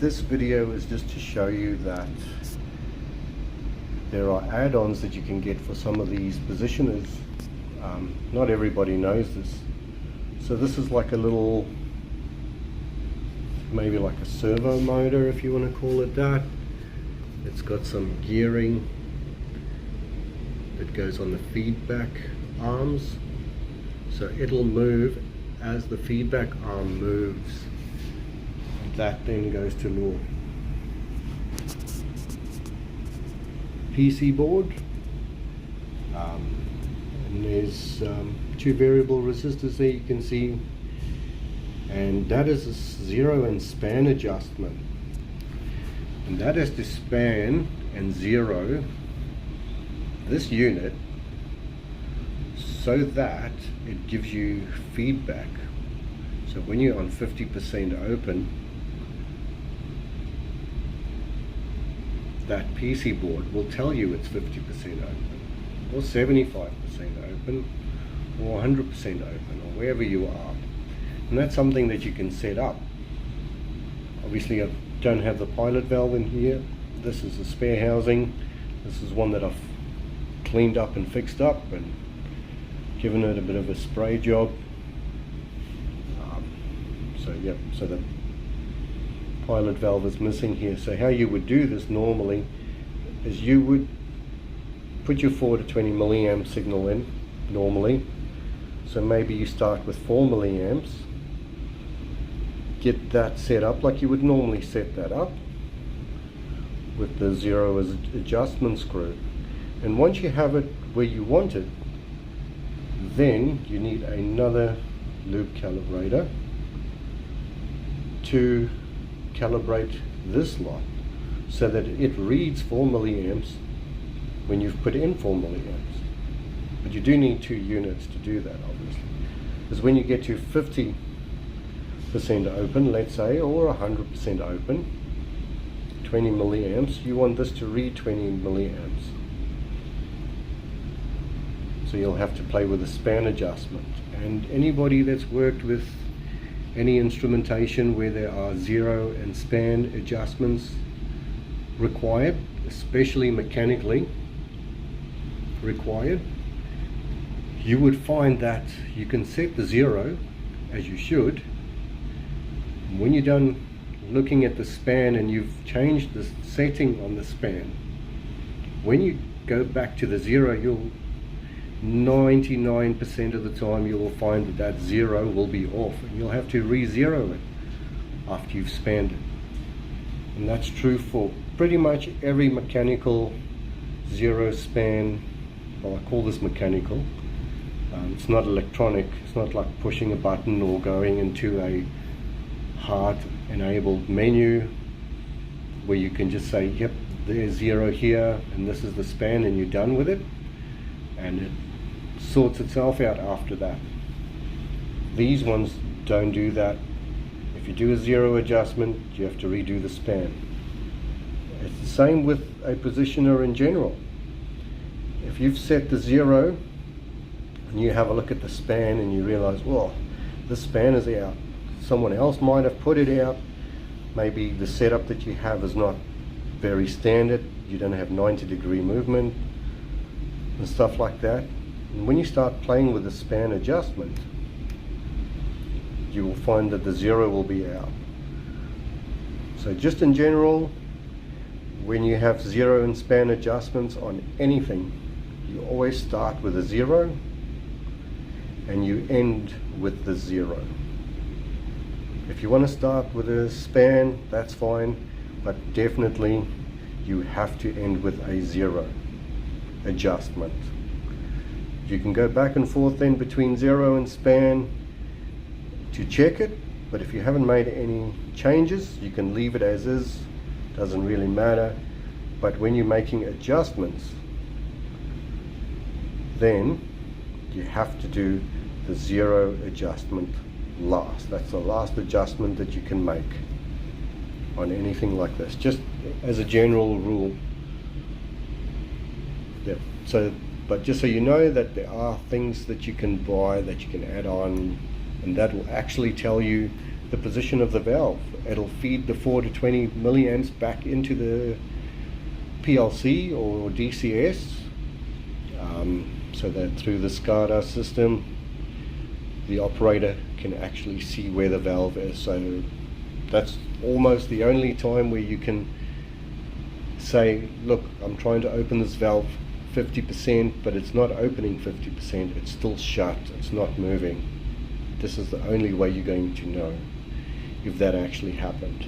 This video is just to show you that there are add-ons that you can get for some of these positioners. Not everybody knows this. So this is like a little, maybe like a servo motor, if you want to call it that. It's got some gearing that goes on the feedback arms, so it'll move as the feedback arm moves. That then goes to your PC board, and there's two variable resistors there you can see, and that is a zero and span adjustment, and that is to span and zero this unit so that it gives you feedback. So when you're on 50% open, that PC board will tell you it's 50% open, or 75% open, or 100% open, or wherever you are. And that's something that you can set up. Obviously I don't have the pilot valve in here. This is the spare housing. This is one that I've cleaned up and fixed up and given it a bit of a spray job. So the pilot valve is missing here. So how you would do this normally is you would put your 4 to 20 milliamp signal in normally. So maybe you start with 4 milliamps, get that set up like you would normally set that up with the zero as adjustment screw. And once you have it where you want it, then you need another loop calibrator to calibrate this lot so that it reads 4 milliamps when you've put in 4 milliamps. But you do need 2 units to do that, obviously. Because when you get to 50% open, let's say, or 100% open, 20 milliamps, you want this to read 20 milliamps. So you'll have to play with a span adjustment. And anybody that's worked with any instrumentation where there are zero and span adjustments required, especially mechanically required, you would find that you can set the zero as you should. When you're done looking at the span and you've changed the setting on the span, when you go back to the zero, you'll 99% of the time you will find that that zero will be off, and you'll have to re-zero it after you've spanned it. And that's true for pretty much every mechanical zero span. Well, I call this mechanical. It's not electronic. It's not like pushing a button or going into a heart enabled menu where you can just say, yep, there's zero here and this is the span, and you're done with it, and it sorts itself out after that. These ones don't do that. If you do a zero adjustment, you have to redo the span. It's the same with a positioner in general. If you've set the zero and you have a look at the span and you realize, well, this span is out, someone else might have put it out, maybe the setup that you have is not very standard, you don't have 90-degree movement and stuff like that. And when you start playing with the span adjustment, you will find that the zero will be out. So just in general, when you have zero and span adjustments on anything, you always start with a zero and you end with the zero. If you want to start with a span, that's fine, but definitely you have to end with a zero adjustment. You can go back and forth then between zero and span to check it, but if you haven't made any changes, you can leave it as is, doesn't really matter. But when you're making adjustments, then you have to do the zero adjustment last. That's the last adjustment that you can make on anything like this, just as a general rule. Yeah. So, but just so you know that there are things that you can buy that you can add on, and that will actually tell you the position of the valve. It'll feed the 4 to 20 milliamps back into the PLC or DCS, so that through the SCADA system the operator can actually see where the valve is. So that's almost the only time where you can say, look, I'm trying to open this valve 50%, but it's not opening 50%, it's still shut, it's not moving. This is the only way you're going to know if that actually happened.